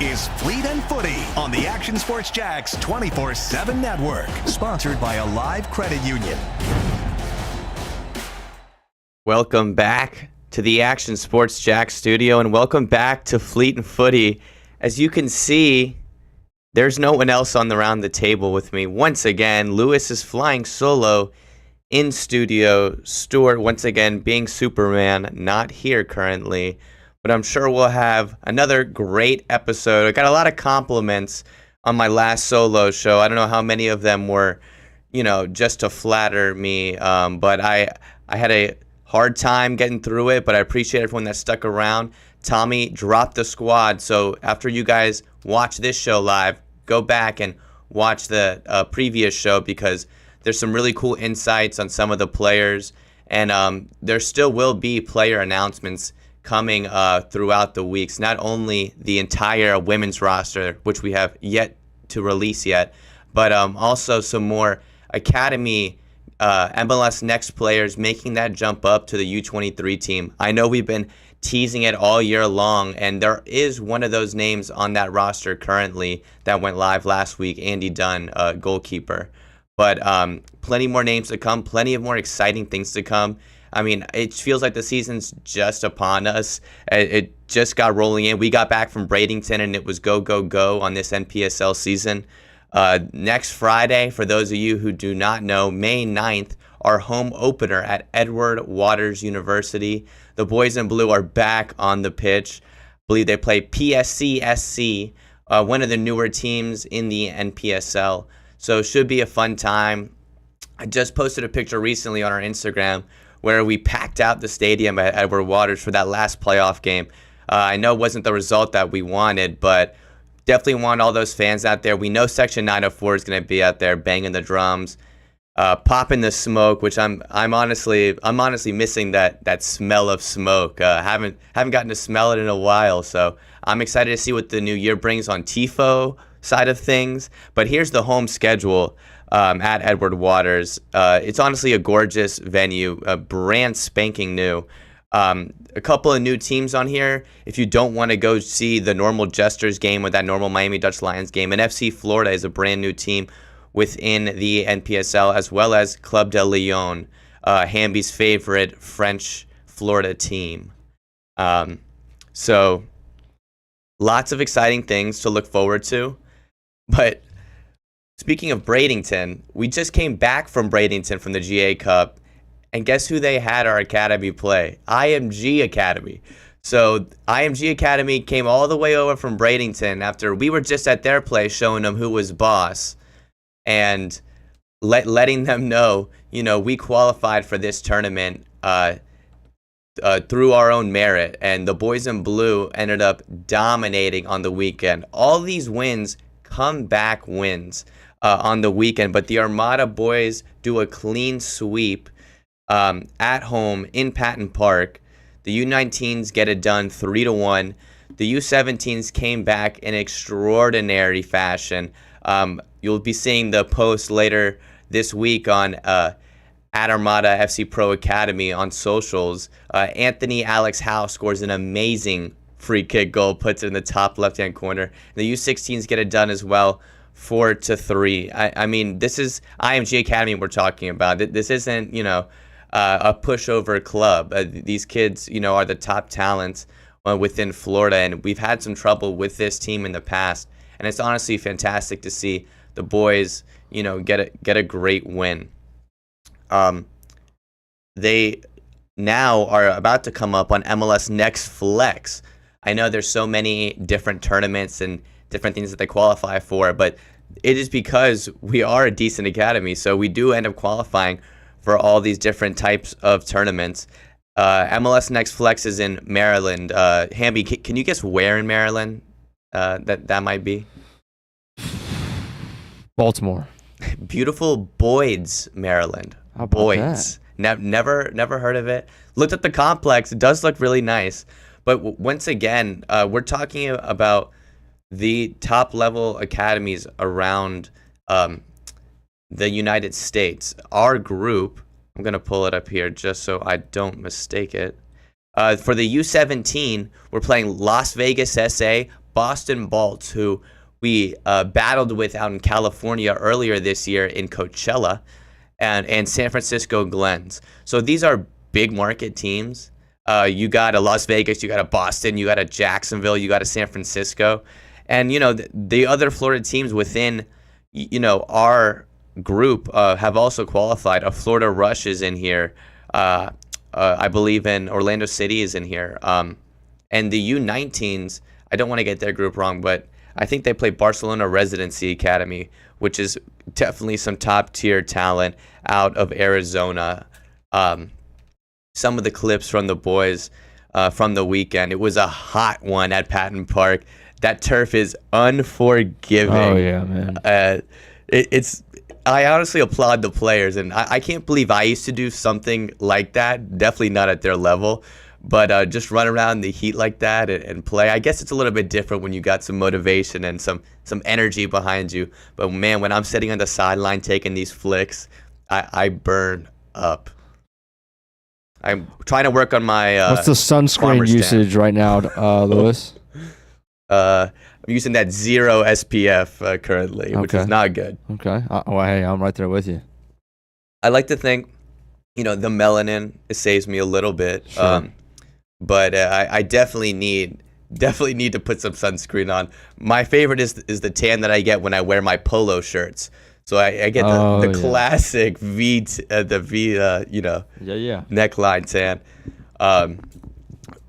is Fleet and Footy on the Action Sports Jacks 24/7 network, sponsored by a live credit union. Welcome back to the Action Sports Jacks studio, and welcome back to Fleet and Footy. As you can see, there's no one else around the table with me. Once again, Lewis is flying solo in studio. Stuart, once again, being Superman, not here currently. But I'm sure we'll have another great episode. I got a lot of compliments on my last solo show. I don't know how many of them were, just to flatter me. But I had a hard time getting through it, but I appreciate everyone that stuck around. Tommy dropped the squad. So after you guys watch this show live, go back and watch the previous show because there's some really cool insights on some of the players. And there still will be player announcements coming throughout the weeks, not only the entire women's roster, which we have yet to release yet, but also some more Academy MLS Next players making that jump up to the U23 team. I know we've been teasing it all year long, and there is one of those names on that roster currently that went live last week, Andy Dunn, goalkeeper. But plenty more names to come, plenty of more exciting things to come. I mean, it feels like the season's just upon us. It just got rolling in. We got back from Bradenton, and it was go, go, go on this NPSL season. Next Friday, for those of you who do not know, May 9th, our home opener at Edward Waters University. The boys in blue are back on the pitch. I believe they play PSC-SC, one of the newer teams in the NPSL. So it should be a fun time. I just posted a picture recently on our Instagram where we packed out the stadium at Edward Waters for that last playoff game. I know it wasn't the result that we wanted, but definitely want all those fans out there. We know Section 904 is going to be out there banging the drums, popping the smoke, which I'm honestly missing that smell of smoke. Haven't gotten to smell it in a while, so I'm excited to see what the new year brings on TIFO side of things. But here's the home schedule at Edward Waters. It's honestly a gorgeous venue, brand spanking new. A couple of new teams on here. If you don't want to go see the normal Jesters game or that normal Miami Dutch Lions game, and FC Florida is a brand new team within the NPSL, as well as Club de Lyon, Hamby's favorite French Florida team. So lots of exciting things to look forward to. But speaking of Bradenton, we just came back from Bradenton from the GA Cup, and guess who they had our academy play? IMG Academy. So IMG Academy came all the way over from Bradenton after we were just at their place showing them who was boss and letting them know, we qualified for this tournament through our own merit, and the boys in blue ended up dominating on the weekend. All these wins, comeback wins on the weekend, but the Armada boys do a clean sweep at home in Patton Park. The U19s get it done 3-1. The U17s came back in extraordinary fashion. You'll be seeing the post later this week on at Armada FC Pro Academy on socials. Anthony Alex Howe scores an amazing free kick goal, puts it in the top left-hand corner. The U16s get it done as well, 4-3. I mean, this is IMG Academy we're talking about. This isn't, a pushover club. These kids, are the top talents within Florida, and we've had some trouble with this team in the past. And it's honestly fantastic to see the boys, get a great win. They now are about to come up on MLS Next Flex. I know there's so many different tournaments and different things that they qualify for, but it is because we are a decent academy, so we do end up qualifying for all these different types of tournaments. MLS Next Flex is in Maryland. Hamby, can you guess where in Maryland that might be? Baltimore. Beautiful Boyd's, Maryland. How about Boyd's. Never heard of it. Looked at the complex. It does look really nice. But once again, we're talking about the top level academies around the United States. Our group, I'm going to pull it up here just so I don't mistake it. For the U17, we're playing Las Vegas SA, Boston Bolts, who we battled with out in California earlier this year in Coachella, and San Francisco Glens. So these are big market teams. You got a Las Vegas, you got a Boston, you got a Jacksonville, you got a San Francisco. And, the other Florida teams within, our group have also qualified. A Florida Rush is in here. I believe in Orlando City is in here. And the U19s, I don't want to get their group wrong, but I think they play Barcelona Residency Academy, which is definitely some top-tier talent out of Arizona. Some of the clips from the boys from the weekend, it was a hot one at Patton Park. That turf is unforgiving. Oh, yeah, man. I honestly applaud the players, and I can't believe I used to do something like that. Definitely not at their level, but just run around in the heat like that and play. I guess it's a little bit different when you got some motivation and some energy behind you. But, man, when I'm sitting on the sideline taking these flicks, I burn up. I'm trying to work on my what's the sunscreen usage right now, Lewis? I'm using that 0 SPF currently, which is not good. Okay. Well, hey, I'm right there with you. I like to think, the melanin, it saves me a little bit. Sure. But I definitely need to put some sunscreen on. My favorite is the tan that I get when I wear my polo shirts. So I get the classic V neckline tan.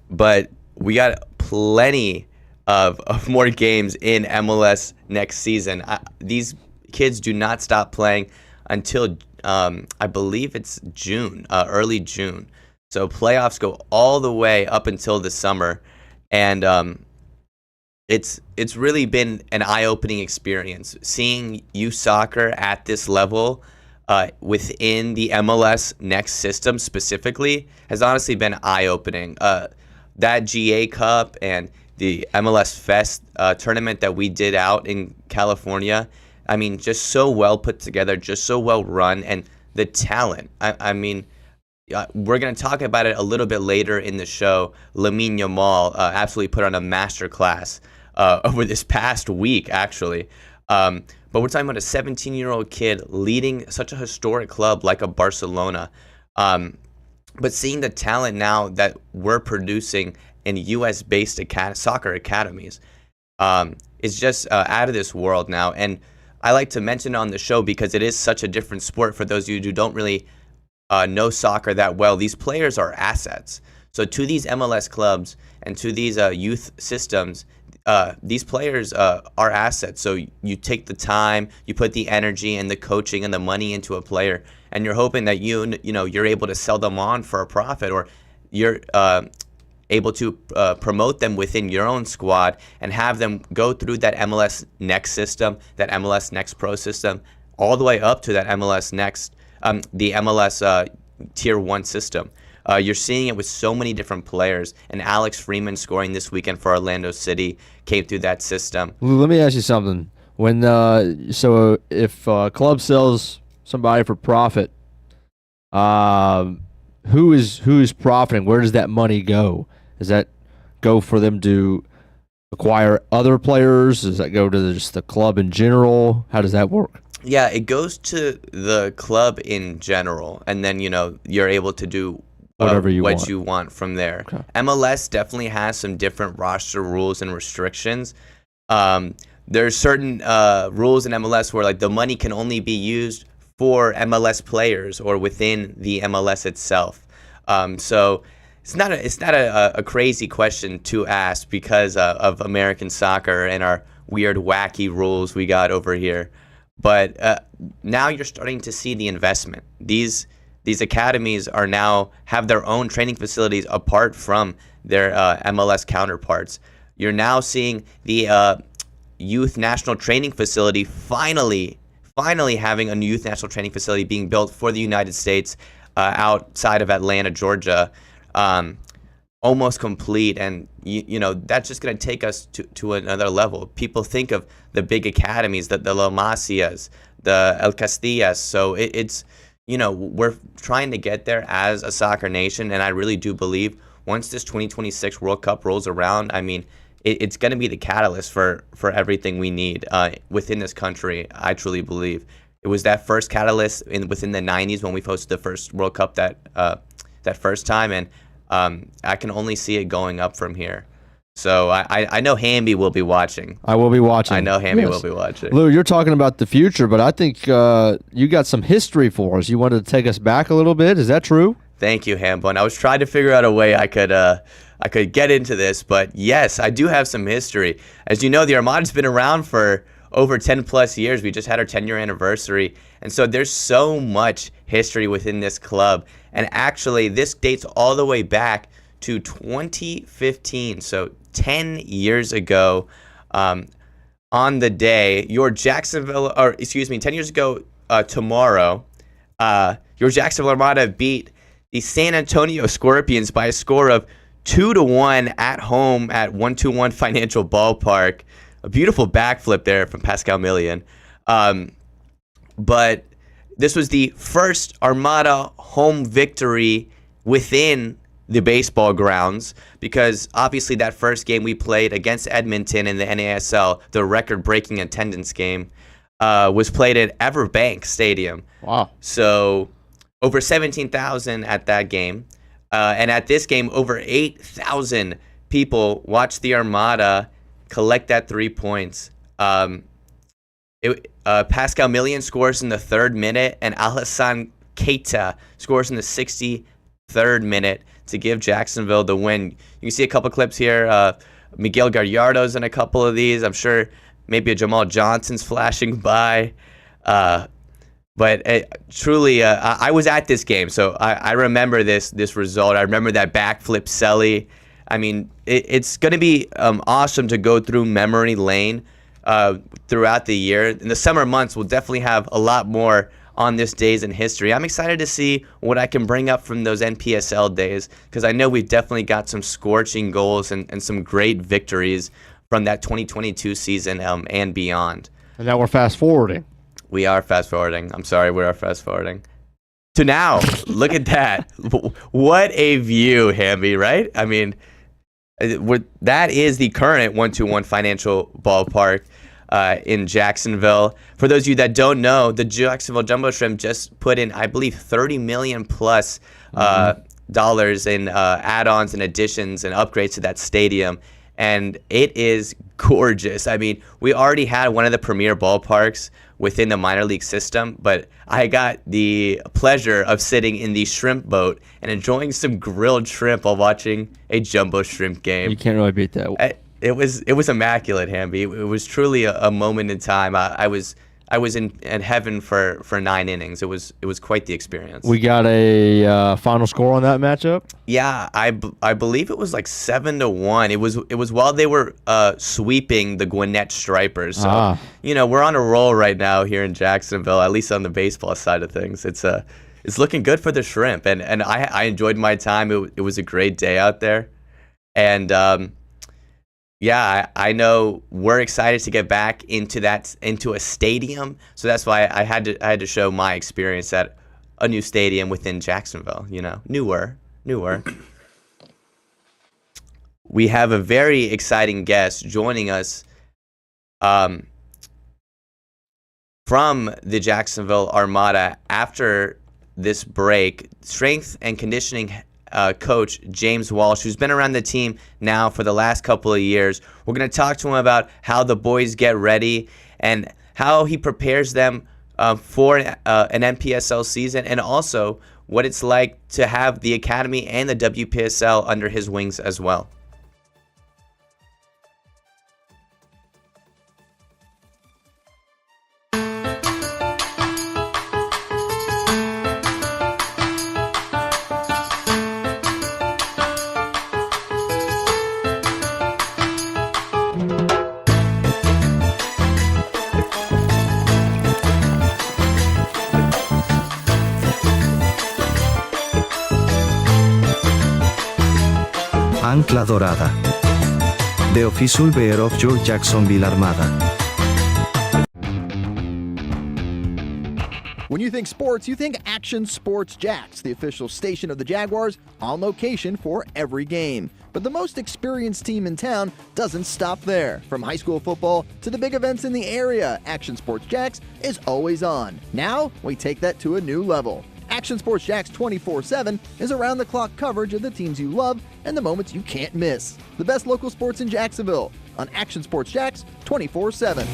But we got plenty of more games in MLS next season. These kids do not stop playing until I believe it's June, early June. So playoffs go all the way up until the summer, and it's really been an eye-opening experience. Seeing youth soccer at this level within the MLS Next system specifically has honestly been eye-opening. That GA Cup and the MLS Fest tournament that we did out in California, I mean, just so well put together, just so well run, and the talent. I mean, we're going to talk about it a little bit later in the show. Lamine Yamal absolutely put on a masterclass over this past week, actually. But we're talking about a 17-year-old kid leading such a historic club like a Barcelona. But seeing the talent now that we're producing in U.S.-based soccer academies is just out of this world now. And I like to mention it on the show because it is such a different sport for those of you who don't really know soccer that well. These players are assets. So to these MLS clubs and to these youth systems, these players are assets. So you take the time, you put the energy and the coaching and the money into a player, and you're hoping that you're able to sell them on for a profit, or you're able to promote them within your own squad and have them go through that MLS Next system, that MLS Next Pro system, all the way up to that MLS Next, the MLS Tier 1 system. You're seeing it with so many different players, and Alex Freeman scoring this weekend for Orlando City came through that system. Let me ask you something. When if a club sells somebody for profit, who is profiting? Where does that money go? Does that go for them to acquire other players? Does that go to just the club in general? How does that work? Yeah, it goes to the club in general, and then you're able to do whatever you want from there. Okay. MLS definitely has some different roster rules and restrictions. There's certain rules in MLS where the money can only be used for MLS players or within the MLS itself. So it's not a crazy question to ask because of American soccer and our weird, wacky rules we got over here. But now you're starting to see the investment. These academies are now have their own training facilities apart from their MLS counterparts. You're now seeing the youth national training facility finally having a new youth national training facility being built for the United States outside of Atlanta, Georgia, almost complete. And that's just going to take us to another level. People think of the big academies, the La Masias, the El Castillas. So it's we're trying to get there as a soccer nation, and I really do believe once this 2026 World Cup rolls around, I mean, it's going to be the catalyst for everything we need within this country. I truly believe it was that first catalyst within the 90s when we hosted the first World Cup that first time, and I can only see it going up from here. So I know Hamby will be watching. I will be watching. I know Hamby will be watching. Lou, you're talking about the future, but I think you got some history for us. You wanted to take us back a little bit. Is that true? Thank you, Hambo. And I was trying to figure out a way I could get into this, but yes, I do have some history. As you know, the Armada's been around for over 10 plus years. We just had our 10-year anniversary. And so there's so much history within this club. And actually, this dates all the way back to 2015. So 10 years ago, on the day, 10 years ago tomorrow, your Jacksonville Armada beat the San Antonio Scorpions by a score of 2-1 at home at 121 Financial Ballpark. A beautiful backflip there from Pascal Million. But this was the first Armada home victory within the baseball grounds, because obviously that first game we played against Edmonton in the NASL, the record-breaking attendance game, was played at Everbank Stadium. Wow. So over 17,000 at that game. And at this game, over 8,000 people watched the Armada collect that 3 points. Pascal Million scores in the 3rd minute, and Alassane Keita scores in the 63rd minute to give Jacksonville the win. You can see a couple clips here. Miguel Gallardo's in a couple of these. I'm sure maybe a Jamal Johnson's flashing by. But truly, I was at this game, so I remember this result. I remember that backflip celly. I mean, it's going to be awesome to go through memory lane throughout the year. In the summer months, we'll definitely have a lot more on this days in history. I'm excited to see what I can bring up from those NPSL days, because I know we've definitely got some scorching goals and some great victories from that 2022 season and beyond. And now we're fast forwarding. We are fast forwarding. I'm sorry, we are fast forwarding. To now, look at that. What a view, Hamby, right? I mean, that is the current 121 Financial Ballpark in Jacksonville. For those of you that don't know, the Jacksonville Jumbo Shrimp just put in, I believe, $30 million plus dollars in add-ons and additions and upgrades to that stadium. And it is gorgeous. I mean, we already had one of the premier ballparks within the minor league system, but I got the pleasure of sitting in the shrimp boat and enjoying some grilled shrimp while watching a Jumbo Shrimp game. You can't really beat that. It was immaculate, Hamby. It was truly a moment in time. I was in heaven for 9 innings. It was quite the experience. We got a final score on that matchup? Yeah, I believe it was like 7-1. It was while they were sweeping the Gwinnett Stripers. So we're on a roll right now here in Jacksonville, at least on the baseball side of things. It's looking good for the Shrimp, and I enjoyed my time. It was a great day out there, and yeah, I know we're excited to get back into a stadium. So that's why I had to show my experience at a new stadium within Jacksonville. Newer. We have a very exciting guest joining us from the Jacksonville Armada after this break. Strength and conditioning coach James Walsh, who's been around the team now for the last couple of years. We're going to talk to him about how the boys get ready and how he prepares them for an NPSL season, and also what it's like to have the Academy and the WPSL under his wings as well. Ancla Dorada. The official bear of your Jacksonville Armada. When you think sports, you think Action Sports Jacks, the official station of the Jaguars, on location for every game. But the most experienced team in town doesn't stop there. From high school football to the big events in the area, Action Sports Jacks is always on. Now, we take that to a new level. Action Sports Jacks 24/7 is around-the-clock coverage of the teams you love and the moments you can't miss. The best local sports in Jacksonville on Action Sports Jacks 24/7.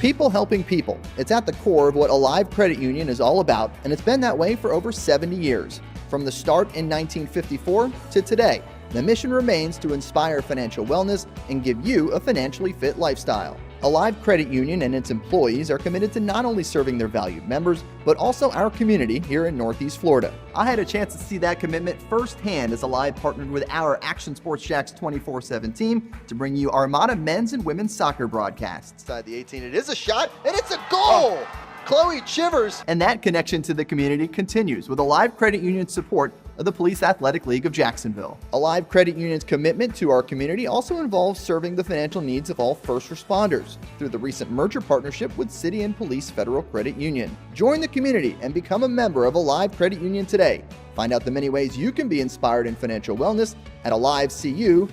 People helping people. It's at the core of what Alive Credit Union is all about, and it's been that way for over 70 years. From the start in 1954 to today, the mission remains to inspire financial wellness and give you a financially fit lifestyle. Alive Credit Union and its employees are committed to not only serving their valued members, but also our community here in Northeast Florida. I had a chance to see that commitment firsthand as Alive partnered with our Action Sports Jacks 24/7 team to bring you Armada men's and women's soccer broadcasts. Inside the 18, it is a shot, and it's a goal! Chloe Chivers! And that connection to the community continues with Alive Credit Union's support of the Police Athletic League of Jacksonville. Alive Credit Union's commitment to our community also involves serving the financial needs of all first responders through the recent merger partnership with City and Police Federal Credit Union. Join the community and become a member of Alive Credit Union today. Find out the many ways you can be inspired in financial wellness at alivecu.coop.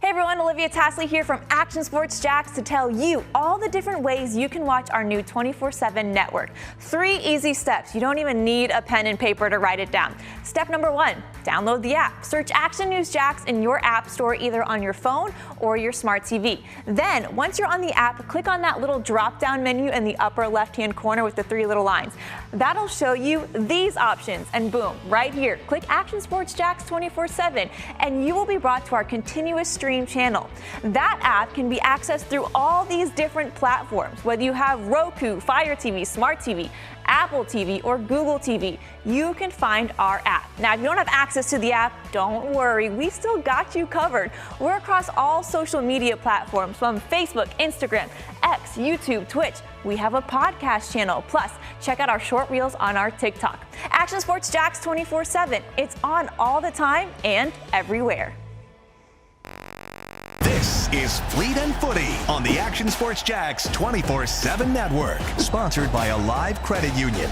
Hey everyone, Olivia Tasley here from Action Sports Jacks to tell you all the different ways you can watch our new 24/7 network. 3 easy steps. You don't even need a pen and paper to write it down. Step number 1, download the app. Search Action News Jacks in your app store either on your phone or your smart TV. Then, once you're on the app, click on that little drop-down menu in the upper left-hand corner with the 3 little lines. That'll show you these options, and boom, right here, click Action Sports Jacks 24/7, and you will be brought to our continuous stream channel. That app can be accessed through all these different platforms, whether you have Roku, Fire TV, Smart TV, Apple TV, or Google TV. You can find our app. Now, if you don't have access to the app, don't worry, we still got you covered. We're across all social media platforms from Facebook, Instagram, X, YouTube, Twitch. We have a podcast channel. Plus, check out our short reels on our TikTok. Action Sports Jacks 24/7. It's on all the time and everywhere. This is Fleet and Footy on the Action Sports Jacks 24/7 network, sponsored by Alive Credit Union.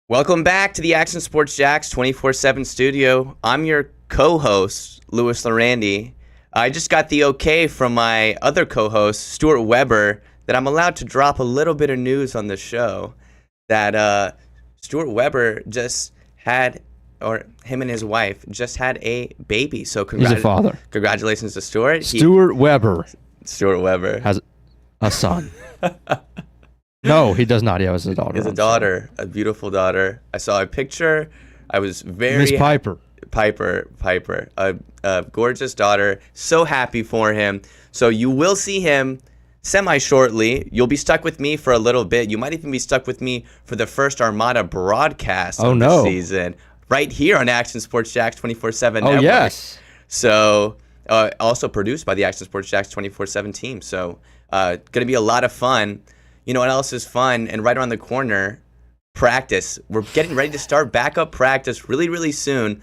Welcome back to the Action Sports Jacks 24/7 studio. I'm your co-host, Llerandi. I just got the okay from my other co-host, Stuart Weber, that I'm allowed to drop a little bit of news on the show. That Stuart Weber just had, or him and his wife just had a baby. So He's a father. Congratulations to Stuart. Stuart Weber has a son. No, he does not. He has a daughter. He has a daughter, a beautiful daughter. I saw a picture. I was very Miss Piper. Piper, a gorgeous daughter. So happy for him. So you will see him semi-shortly. You'll be stuck with me for a little bit. You might even be stuck with me for the first Armada broadcast of the season, right here on Action Sports Jacks 24/7 network. Oh, yes. So also produced by the Action Sports Jacks 24/7 team. So going to be a lot of fun. You know what else is fun? And right around the corner, practice. We're getting ready to start backup practice really, really soon.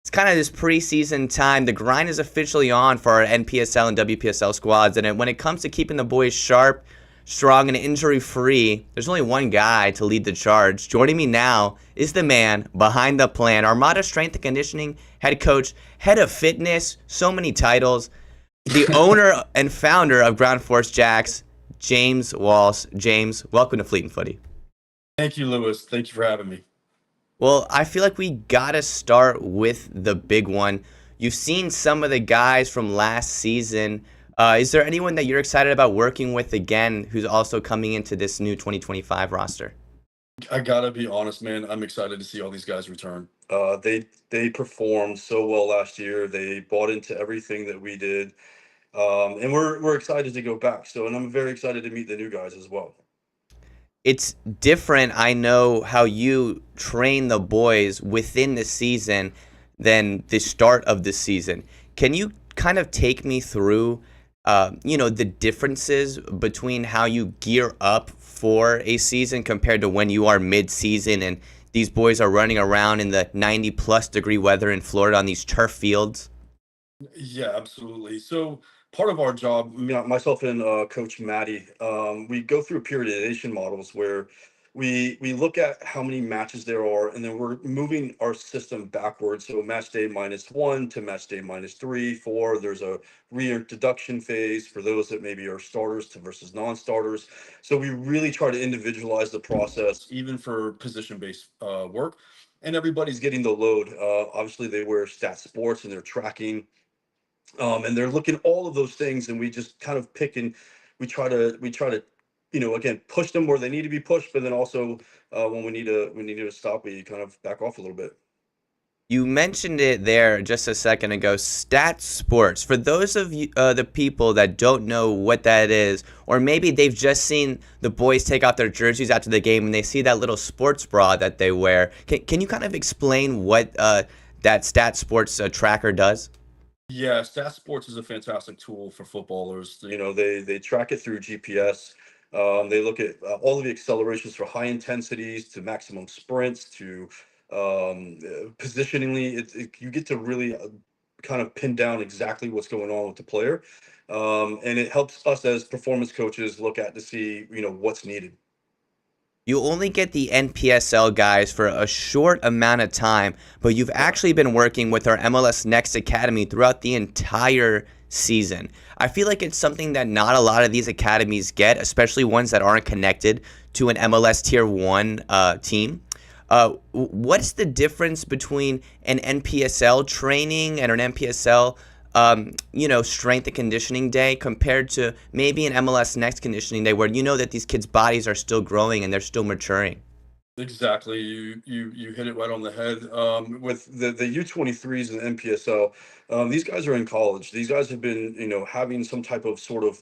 It's kind of this preseason time. The grind is officially on for our NPSL and WPSL squads. And when it comes to keeping the boys sharp, strong, and injury-free, there's only one guy to lead the charge. Joining me now is the man behind the plan, Armada Strength and Conditioning head coach, head of fitness, so many titles, the owner and founder of Ground Force Jacks, James Walsh. James, welcome to Fleet and Footy. Thank you, Lewis. Thank you for having me. Well, I feel like we got to start with the big one. You've seen some of the guys from last season. Is there anyone that you're excited about working with again who's also coming into this new 2025 roster? I gotta be honest, man. I'm excited to see all these guys return. They performed so well last year. They bought into everything that we did, and we're excited to go back. And I'm very excited to meet the new guys as well. It's different. I know how you train the boys within the season than the start of the season. Can you kind of take me through, the differences between how you gear up for a season compared to when you are mid-season and these boys are running around in the 90-plus degree weather in Florida on these turf fields? Yeah, absolutely. So part of our job, myself and Coach Maddie, we go through periodization models where we look at how many matches there are, and then we're moving our system backwards. So match day -1 to match day -3, 4. There's a reintroduction phase for those that maybe are starters to versus non-starters. So we really try to individualize the process, even for position-based work. And everybody's getting the load. Obviously, they wear Stat Sports and they're tracking, and they're looking at all of those things, and we just kind of pick and we try to again push them where they need to be pushed, but then also when we need to stop, we kind of back off a little bit. You mentioned it there just a second ago, Stat Sports. For those of you, the people that don't know what that is, or maybe they've just seen the boys take off their jerseys after the game and they see that little sports bra that they wear, can you kind of explain what that Stat Sports tracker does? Yeah, Stat Sports is a fantastic tool for footballers. They track it through GPS. They look at all of the accelerations for high intensities to maximum sprints to positioningly. You get to really kind of pin down exactly what's going on with the player, and it helps us as performance coaches look at to see what's needed. You only get the NPSL guys for a short amount of time, but you've actually been working with our MLS Next Academy throughout the entire season. I feel like it's something that not a lot of these academies get, especially ones that aren't connected to an MLS Tier 1 team. What's the difference between an NPSL training and an NPSL strength and conditioning day compared to maybe an MLS Next conditioning day where you know that these kids' bodies are still growing and they're still maturing? Exactly. You hit it right on the head. With the U23s and NPSL, these guys are in college. These guys have been, having some type of sort of,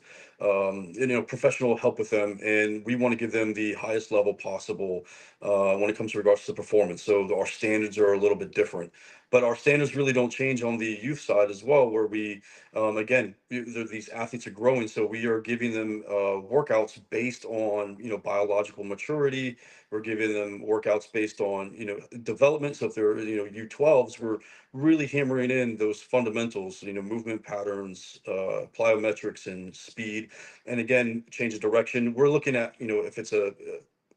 professional help with them, and we want to give them the highest level possible when it comes to regards to performance. So our standards are a little bit different, but our standards really don't change on the youth side as well, where we, again, these athletes are growing, so we are giving them workouts based on, biological maturity. We're giving them workouts based on, development. So if they're, U12s, we're really hammering in those fundamentals, movement patterns, plyometrics and speed. And again, change of direction. We're looking at, if it's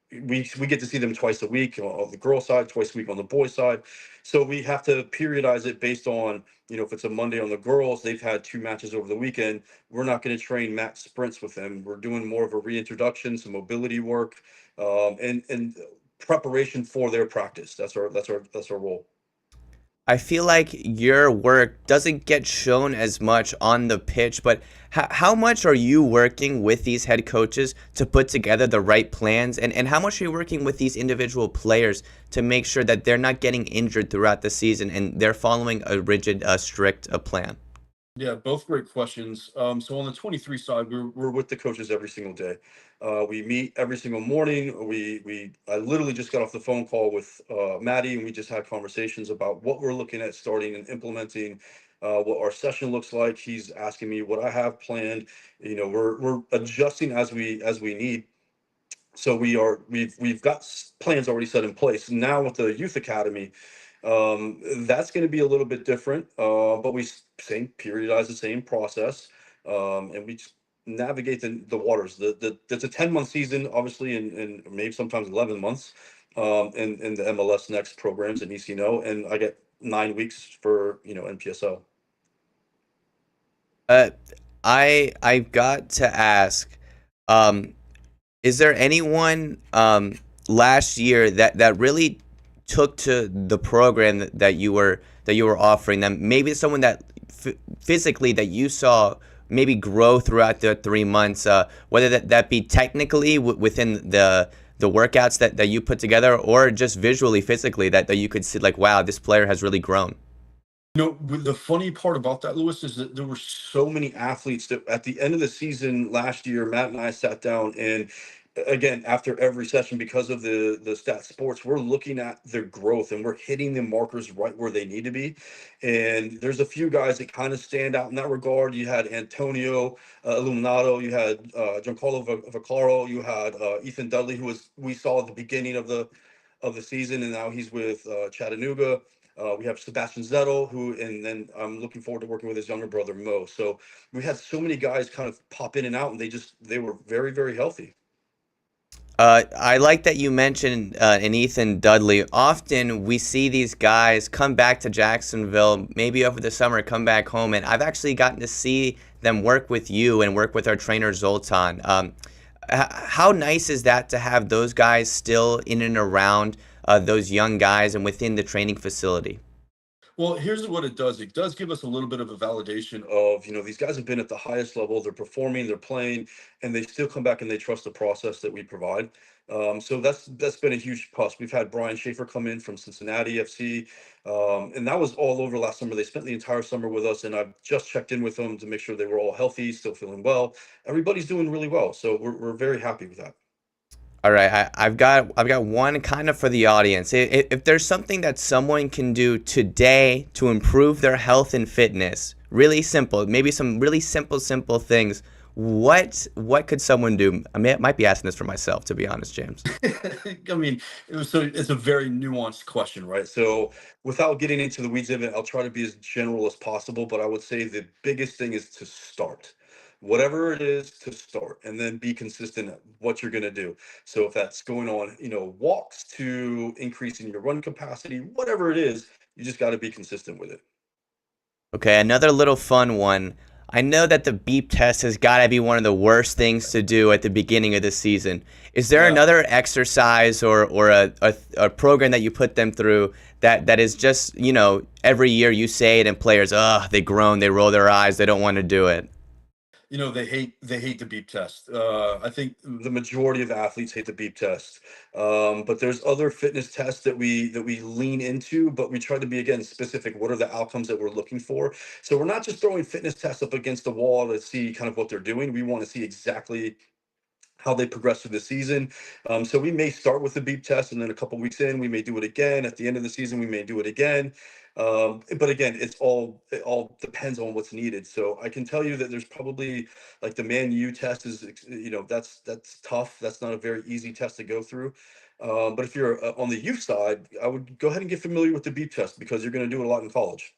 we get to see them twice a week on the girl side, twice a week on the boy side. So we have to periodize it based on, if it's a Monday on the girls, they've had 2 matches over the weekend. We're not going to train match sprints with them. We're doing more of a reintroduction, some mobility work, and preparation for their practice. That's our role. I feel like your work doesn't get shown as much on the pitch, but how much are you working with these head coaches to put together the right plans? And how much are you working with these individual players to make sure that they're not getting injured throughout the season and they're following a rigid, strict plan? Yeah, both great questions. So on the 23 side, we're with the coaches every single day. We meet every single morning. I literally just got off the phone call with Maddie, and we just had conversations about what we're looking at starting and implementing, what our session looks like. He's asking me what I have planned. We're adjusting as we need. So we've got plans already set in place. Now with the youth academy, that's going to be a little bit different, but we same periodize the same process, and we just navigate the waters. It's a 10-month season, obviously, and maybe sometimes 11 months, in the MLS Next programs and ECNO, and I get 9 weeks for NPSL. Uh, I've got to ask, um, is there anyone last year that really took to the program that you were offering them? Maybe someone that physically that you saw maybe grow throughout the 3 months, whether that be technically within the workouts that you put together, or just visually, physically that you could see like, wow, this player has really grown. The funny part about that, Lewis, is that there were so many athletes that at the end of the season last year, Matt and I sat down, and again, after every session, because of the stat sports, we're looking at their growth and we're hitting the markers right where they need to be. And there's a few guys that kind of stand out in that regard. You had Antonio Illuminato, you had Giancarlo Vaccaro, you had Ethan Dudley, we saw at the beginning of the season, and now he's with Chattanooga. We have Sebastian Zettel, and then I'm looking forward to working with his younger brother Mo. So we had so many guys kind of pop in and out, and they were very, very healthy. I like that you mentioned an Ethan Dudley. Often we see these guys come back to Jacksonville, maybe over the summer, come back home, and I've actually gotten to see them work with you and work with our trainer Zoltan. How nice is that to have those guys still in and around those young guys and within the training facility? Well, here's what it does. It does give us a little bit of a validation of, these guys have been at the highest level, they're performing, they're playing, and they still come back and they trust the process that we provide. So that's been a huge plus. We've had Brian Schaefer come in from Cincinnati FC, and that was all over last summer. They spent the entire summer with us, and I've just checked in with them to make sure they were all healthy, still feeling well. Everybody's doing really well, so we're very happy with that. All right, I've got one kind of for the audience. If there's something that someone can do today to improve their health and fitness, really simple, maybe some really simple things, what could someone do? I might be asking this for myself, to be honest, James. I mean, it's a very nuanced question, right? So without getting into the weeds of it, I'll try to be as general as possible, but I would say the biggest thing is to start. Whatever it is, to start, and then be consistent at what you're going to do. So if that's going on, walks, to increasing your run capacity, whatever it is, you just got to be consistent with it. Okay, another little fun one. I know that the beep test has got to be one of the worst things to do at the beginning of the season. Is there another exercise or a program that you put them through that is just, every year you say it and players, they groan, they roll their eyes, they don't want to do it? They hate the beep test. I think the majority of athletes hate the beep test. But there's other fitness tests that we lean into, but we try to be, again, specific. What are the outcomes that we're looking for? So we're not just throwing fitness tests up against the wall to see kind of what they're doing. We want to see exactly how they progress through the season. So we may start with the beep test, and then a couple weeks in, we may do it again. At the end of the season, we may do it again. But again, it all depends on what's needed. So I can tell you that there's probably, like, the Man U test is, that's tough. That's not a very easy test to go through. But if you're on the youth side, I would go ahead and get familiar with the beep test, because you're going to do it a lot in college.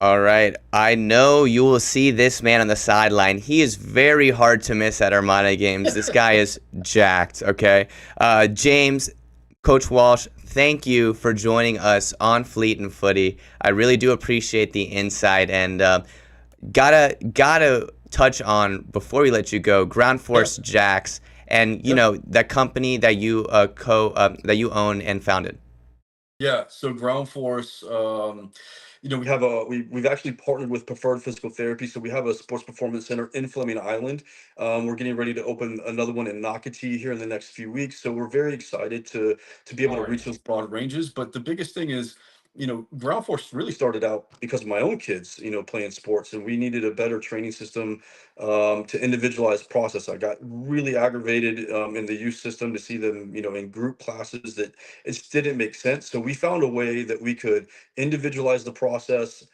All right. I know you will see this man on the sideline. He is very hard to miss at Armada games. This guy is jacked, okay? James, Coach Walsh, thank you for joining us on Fleet and Footy. I really do appreciate the insight, and gotta touch on, before we let you go, Ground Force Jacks, and that company that you that you own and founded. Yeah. So Ground Force, we've actually partnered with Preferred Physical Therapy. So we have a sports performance center in Fleming Island. We're getting ready to open another one in Nocatee here in the next few weeks. So we're very excited to be able to reach those broad ranges. But the biggest thing is, Ground Force really started out because of my own kids, playing sports, and we needed a better training system to individualize process. I got really aggravated in the youth system to see them, in group classes that it just didn't make sense. So we found a way that we could individualize the process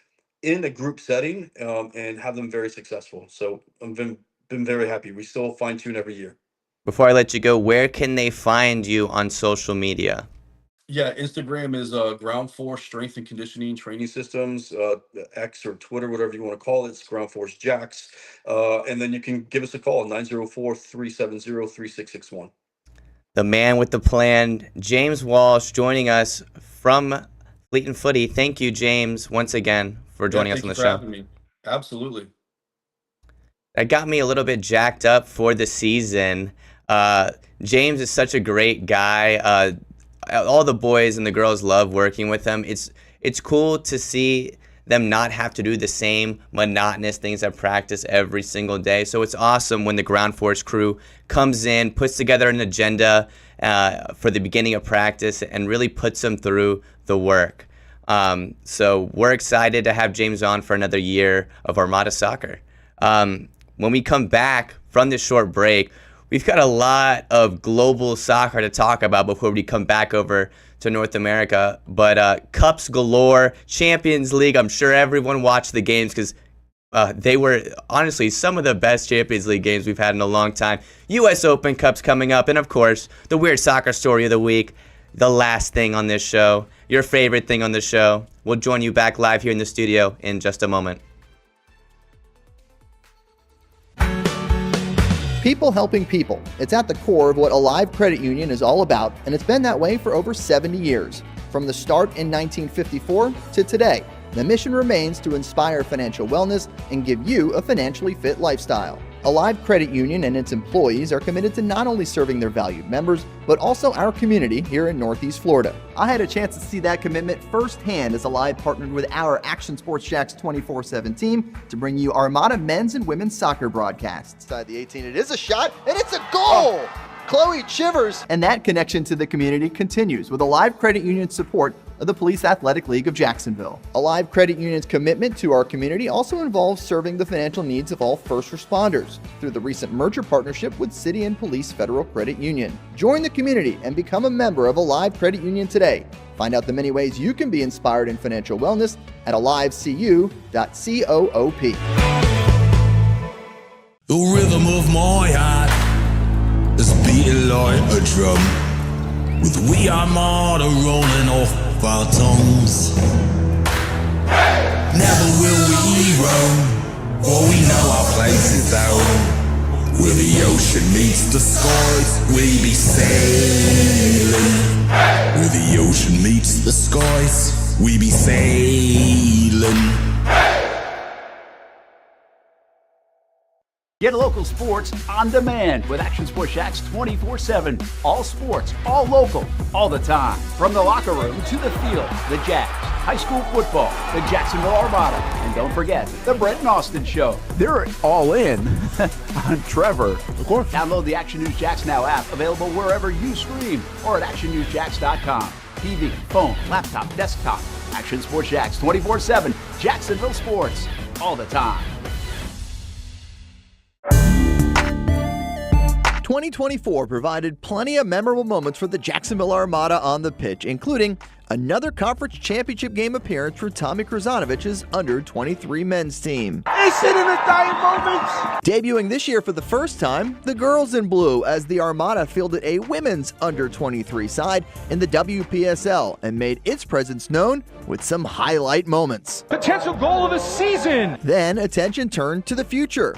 in a group setting, and have them very successful. So I've been very happy. We still fine tune every year. Before I let you go, where can they find you on social media? Yeah, Instagram is Ground Force Strength and Conditioning Training Systems, X or Twitter, whatever you want to call it. It's Ground Force Jacks. And then you can give us a call, 904-370-3661. The man with the plan, James Walsh, joining us from Fleet and Footy. Thank you, James, once again for joining us on the show. Having me. Absolutely. That got me a little bit jacked up for the season. James is such a great guy. All the boys and the girls love working with him. It's cool to see them not have to do the same monotonous things at practice every single day. So it's awesome when the Ground Force crew comes in, puts together an agenda for the beginning of practice, and really puts them through the work. So we're excited to have James on for another year of Armada Soccer. When we come back from this short break, we've got a lot of global soccer to talk about before we come back over to North America. But cups galore, Champions League. I'm sure everyone watched the games because they were honestly some of the best Champions League games we've had in a long time. U.S. Open Cups coming up. And, of course, the weird soccer story of the week, the last thing on this show, your favorite thing on the show. We'll join you back live here in the studio in just a moment. People helping people. It's at the core of what Alive Credit Union is all about, and it's been that way for over 70 years. From the start in 1954 to today, the mission remains to inspire financial wellness and give you a financially fit lifestyle. Alive Credit Union and its employees are committed to not only serving their valued members, but also our community here in Northeast Florida. I had a chance to see that commitment firsthand as Alive partnered with our Action Sports Jacks 24/7 team to bring you Armada men's and women's soccer broadcasts. Inside the 18, it is a shot, and it's a goal! Chloe Chivers! And that connection to the community continues with Alive Credit Union's support of the Police Athletic League of Jacksonville. Alive Credit Union's commitment to our community also involves serving the financial needs of all first responders through the recent merger partnership with City and Police Federal Credit Union. Join the community and become a member of Alive Credit Union today. Find out the many ways you can be inspired in financial wellness at alivecu.coop. The rhythm of my heart is beating like a drum, with we Armada rolling off our tongues. Never will we roam, for we know our place is home. Where the ocean meets the skies, we be sailing. Where the ocean meets the skies, we be sailing. Get local sports on demand with Action Sports Jacks 24/7. All sports, all local, all the time. From the locker room to the field, the Jacks, high school football, the Jacksonville Armada, and don't forget the Brett and Austin Show. They're all in on Trevor. Of course. Download the Action News Jacks Now app, available wherever you stream or at actionnewsjacks.com. TV, phone, laptop, desktop. Action Sports Jacks 24/7. Jacksonville sports, all the time. 2024 provided plenty of memorable moments for the Jacksonville Armada on the pitch, including another conference championship game appearance for Tommy Kruzanovich's under-23 men's team. Debuting this year for the first time, the girls in blue as the Armada fielded a women's under-23 side in the WPSL and made its presence known with some highlight moments. Potential goal of the season! Then attention turned to the future,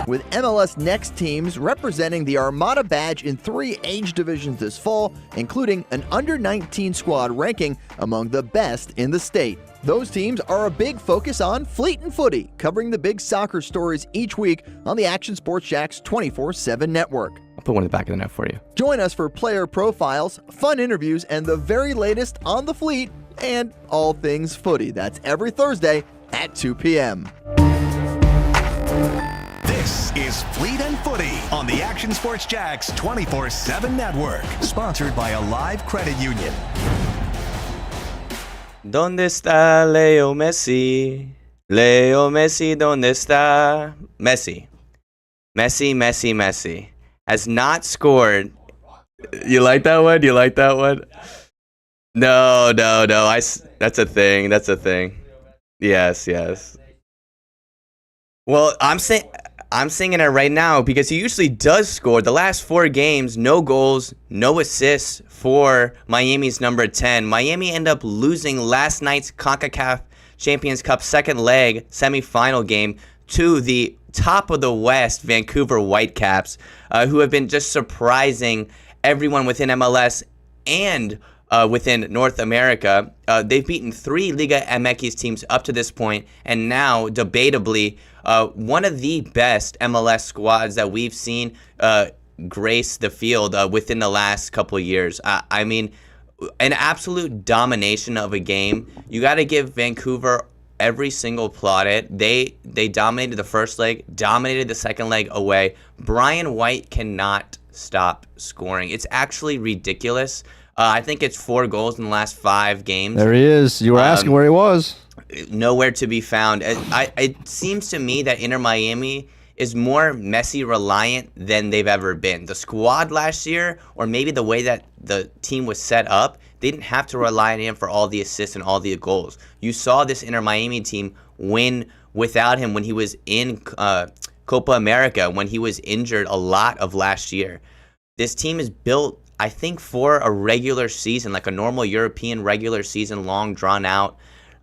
with MLS Next teams representing the Armada badge in 3 age divisions this fall, including an under-19 squad ranking among the best in the state. Those teams are a big focus on Fleet and Footy, covering the big soccer stories each week on the Action Sports Jacks 24/7 network. I'll put one in the back of the net for you. Join us for player profiles, fun interviews, and the very latest on the Fleet and all things footy. That's every Thursday at 2 p.m. This is Fleet and Footy on the Action Sports Jacks 24/7 network. Sponsored by Alive Credit Union. ¿Dónde está Leo Messi? Leo Messi, ¿dónde está? Messi. Messi has not scored. You like that one? You like that one? No. That's a thing. That's a thing. Yes. Well, I'm singing it right now because he usually does score. The last 4 games, no goals, no assists for Miami's number 10. Miami ended up losing last night's CONCACAF Champions Cup second leg semifinal game to the top of the West, Vancouver Whitecaps, who have been just surprising everyone within MLS and within North America. They've beaten 3 Liga MX teams up to this point, and now, debatably, one of the best MLS squads that we've seen grace the field within the last couple of years. I mean, an absolute domination of a game. You got to give Vancouver every single plaudit. They dominated the first leg, dominated the second leg away. Brian White cannot stop scoring. It's actually ridiculous. I think it's 4 goals in the last 5 games. There he is. You were asking where he was. Nowhere to be found. It seems to me that Inter Miami is more Messi reliant than they've ever been. The squad last year, or maybe the way that the team was set up, they didn't have to rely on him for all the assists and all the goals. You saw this Inter Miami team win without him when he was in Copa America, when he was injured a lot of last year. This team is built, I think, for a regular season, like a normal European regular season, long drawn out.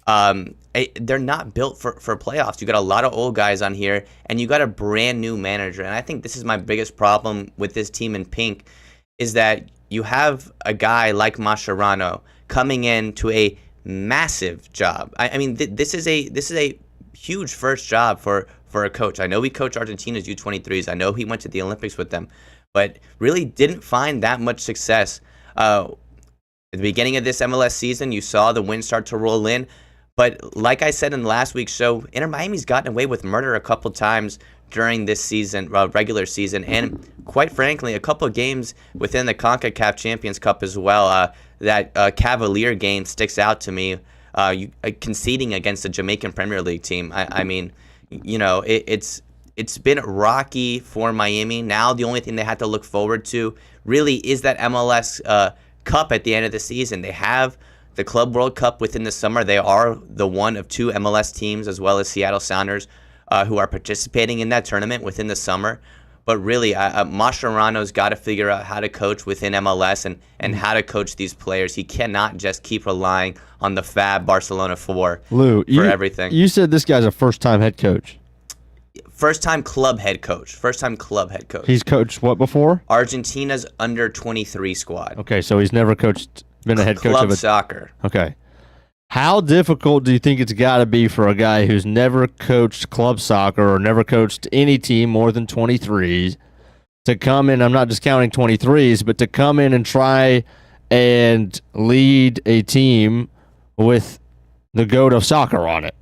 They're not built for playoffs. You got a lot of old guys on here, and you got a brand new manager. And I think this is my biggest problem with this team in pink, is that you have a guy like Mascherano coming in to a massive job. I mean, this is a huge first job for a coach. I know he coached Argentina's U23s. I know he went to the Olympics with them, but really didn't find that much success. At the beginning of this MLS season, you saw the wins start to roll in. But like I said in last week's show, Inter Miami's gotten away with murder a couple times during this season, regular season, and quite frankly, a couple of games within the CONCACAF Champions Cup as well. That Cavalier game sticks out to me, conceding against a Jamaican Premier League team. I mean, you know, it's been rocky for Miami. Now the only thing they have to look forward to really is that MLS Cup at the end of the season. They have the Club World Cup within the summer. They are the one of two MLS teams, as well as Seattle Sounders, who are participating in that tournament within the summer. But really, Mascherano's got to figure out how to coach within MLS and how to coach these players. He cannot just keep relying on the fab Barcelona 4 for everything. You said this guy's a first-time head coach. First-time club head coach. He's coached what before? Argentina's under-23 squad. Okay, so he's never been a head coach club of a soccer. Okay. How difficult do you think it's got to be for a guy who's never coached club soccer or never coached any team more than 23s to come in? I'm not just counting 23s, but to come in and try and lead a team with the goat of soccer on it.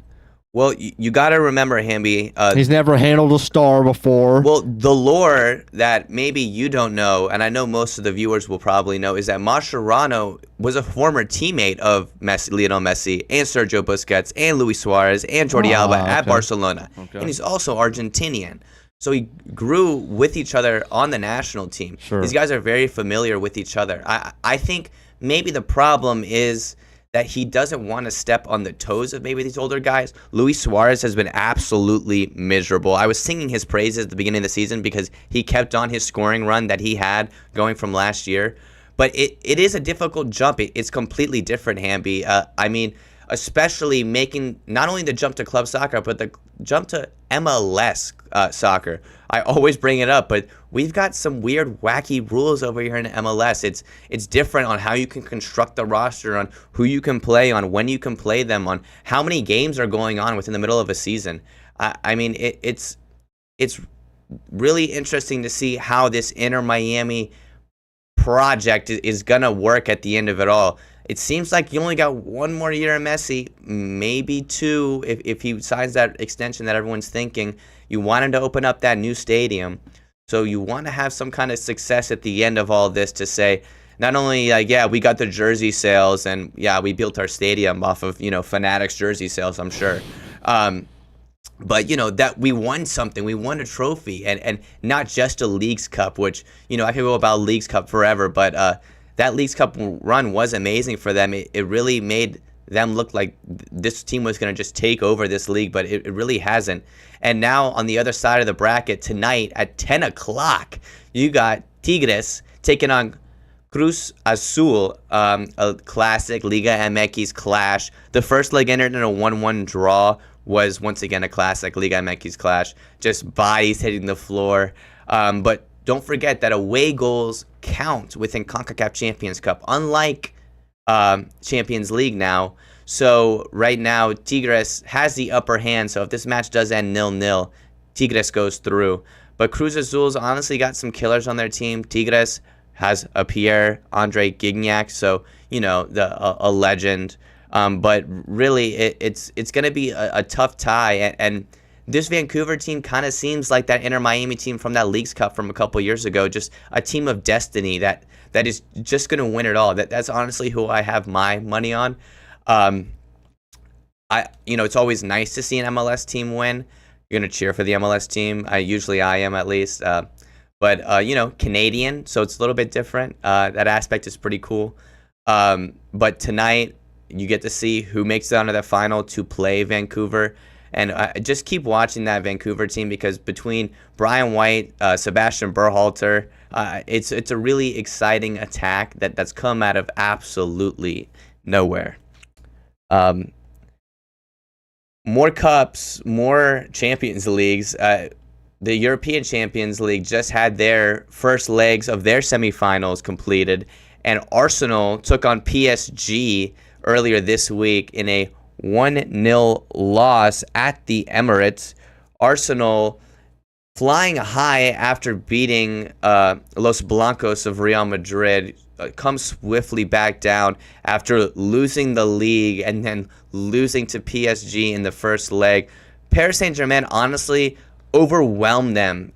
Well, you got to remember, Hamby. He's never handled a star before. Well, the lore that maybe you don't know, and I know most of the viewers will probably know, is that Mascherano was a former teammate of Lionel Messi and Sergio Busquets and Luis Suarez and Jordi Alba at Barcelona. Okay. And he's also Argentinian. So he grew with each other on the national team. Sure. These guys are very familiar with each other. I think maybe the problem is that he doesn't want to step on the toes of maybe these older guys. Luis Suarez has been absolutely miserable. I was singing his praises at the beginning of the season because he kept on his scoring run that he had going from last year. But it is a difficult jump. It's completely different, Hamby. I mean, especially making not only the jump to club soccer, but the jump to MLS soccer. I always bring it up, but we've got some weird, wacky rules over here in MLS. It's different on how you can construct the roster, on who you can play, on when you can play them, on how many games are going on within the middle of a season. I mean, it's really interesting to see how this Inter Miami project is going to work at the end of it all. It seems like you only got one more year of Messi, maybe two, if he signs that extension that everyone's thinking. You wanted to open up that new stadium, so you want to have some kind of success at the end of all this to say, not only we got the jersey sales, and we built our stadium off of Fanatics jersey sales, I'm sure, but that we won something, we won a trophy, and not just a Leagues Cup, which I could go about Leagues Cup forever, but that Leagues Cup run was amazing for them. It really made them look like this team was going to just take over this league, but it really hasn't. And now on the other side of the bracket tonight at 10 o'clock, you got Tigres taking on Cruz Azul, a classic Liga MX clash. The first leg ended in a 1-1 draw, was once again a classic Liga MX clash. Just bodies hitting the floor. But don't forget that away goals count within CONCACAF Champions Cup, unlike Champions League now. So right now, Tigres has the upper hand. So if this match does end 0-0, Tigres goes through. But Cruz Azul's honestly got some killers on their team. Tigres has a Pierre-Andre Gignac, so a legend. But really, it's going to be a tough tie. And this Vancouver team kind of seems like that Inter Miami team from that Leagues Cup from a couple years ago, just a team of destiny that is just going to win it all. That's honestly who I have my money on. It's always nice to see an MLS team win. You're going to cheer for the MLS team. I am at least. But Canadian, so it's a little bit different. That aspect is pretty cool. But tonight, you get to see who makes it onto the final to play Vancouver. And just keep watching that Vancouver team, because between Brian White, Sebastian Berhalter, it's a really exciting attack that's come out of absolutely nowhere. more cups, more Champions Leagues. The European Champions League just had their first legs of their semifinals completed, and Arsenal took on PSG earlier this week in a 1-0 loss at the Emirates. Arsenal flying high after beating Los Blancos of Real Madrid, comes swiftly back down after losing the league and then losing to PSG in the first leg. Paris Saint-Germain honestly overwhelmed them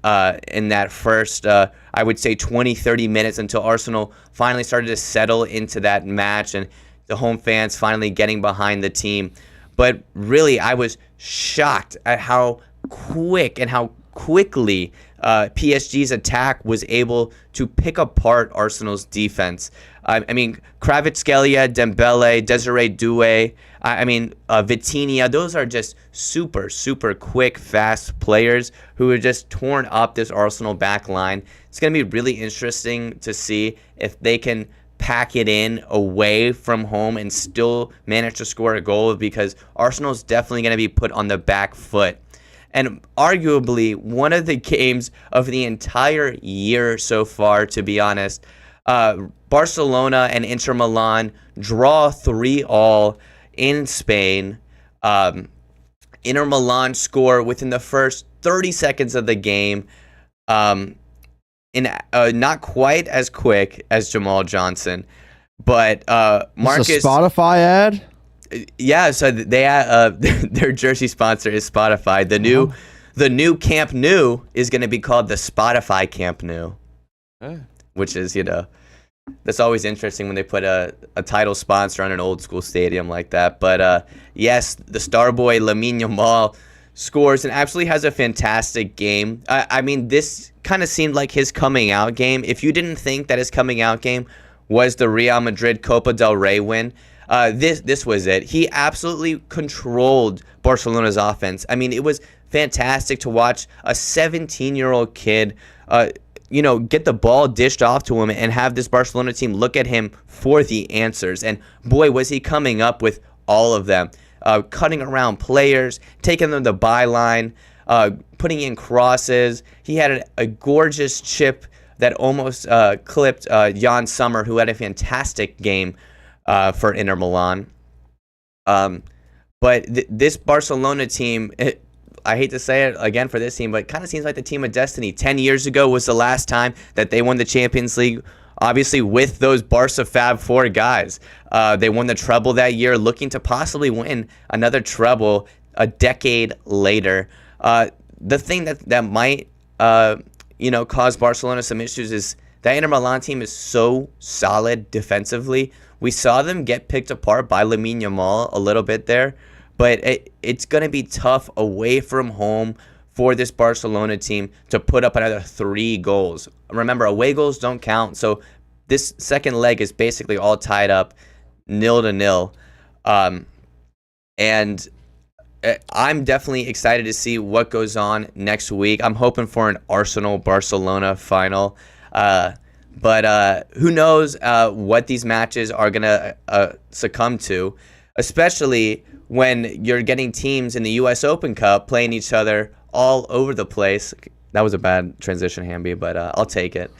in that first, I would say, 20-30 minutes until Arsenal finally started to settle into that match and the home fans finally getting behind the team. But really, I was shocked at how quick and how quickly PSG's attack was able to pick apart Arsenal's defense. I mean, Kvaratskhelia, Dembele, Desiree Doué, Vitinha, those are just super, super quick, fast players who have just torn up this Arsenal back line. It's going to be really interesting to see if they can pack it in away from home and still manage to score a goal, because Arsenal's definitely going to be put on the back foot. And arguably one of the games of the entire year so far, to be honest. Barcelona and Inter Milan draw 3-3 in Spain. Inter Milan score within the first 30 seconds of the game. Not quite as quick as Jamal Johnson, but Marcus. This a Spotify ad? Yeah, so they their jersey sponsor is Spotify. The new Camp Nou is going to be called the Spotify Camp Nou, which is, that's always interesting when they put a title sponsor on an old school stadium like that. But yes, the star boy Lamine Yamal scores and absolutely has a fantastic game. I mean, this kind of seemed like his coming out game. If you didn't think that his coming out game was the Real Madrid Copa del Rey win, this was it. He absolutely controlled Barcelona's offense. I mean, it was fantastic to watch a 17-year-old kid, get the ball dished off to him and have this Barcelona team look at him for the answers. And boy, was he coming up with all of them. Cutting around players, taking them to the byline, putting in crosses. He had a gorgeous chip that almost clipped Jan Sommer, who had a fantastic game for Inter Milan. But this Barcelona team, I hate to say it again for this team, but it kind of seems like the team of destiny. 10 years ago was the last time that they won the Champions League, obviously with those Barca Fab Four guys. They won the treble that year, looking to possibly win another treble a decade later. The thing that might cause Barcelona some issues is that Inter Milan team is so solid defensively. We saw them get picked apart by Lamine Yamal a little bit there, but it's going to be tough away from home for this Barcelona team to put up another 3 goals. Remember, away goals don't count, so this second leg is basically all tied up 0-0. And I'm definitely excited to see what goes on next week. I'm hoping for an Arsenal-Barcelona final. But who knows what these matches are going to succumb to, especially when you're getting teams in the U.S. Open Cup playing each other all over the place. That was a bad transition, Hamby, but I'll take it.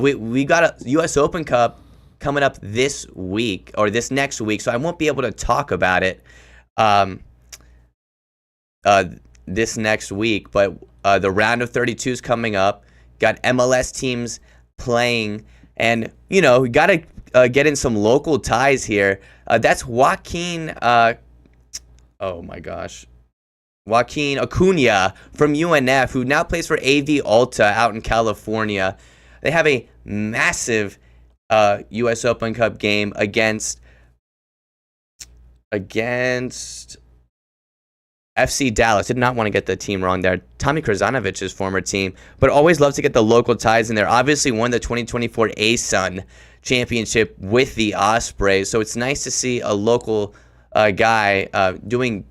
We got a U.S. Open Cup coming up this week, or this next week, so I won't be able to talk about it this next week. But the round of 32 is coming up. Got MLS teams playing, and we got to get in some local ties here. That's Joaquin Acuna from UNF, who now plays for AV Alta out in California. They have a massive U.S. Open Cup game against FC Dallas. Did not want to get the team wrong there. Tommy Krzanovic's former team, but always love to get the local ties in there. Obviously won the 2024 ASUN championship with the Ospreys, so it's nice to see a local guy doing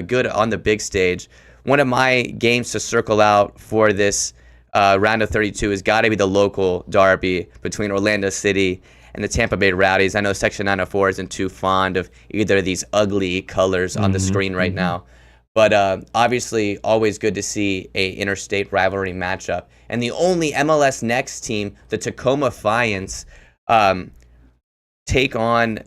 good on the big stage. One of my games to circle out for this round of 32 has got to be the local derby between Orlando City and the Tampa Bay Rowdies. I know Section 904 isn't too fond of either of these ugly colors on the screen right now. But obviously, always good to see a interstate rivalry matchup. And the only MLS Next team, the Tacoma Defiants, take on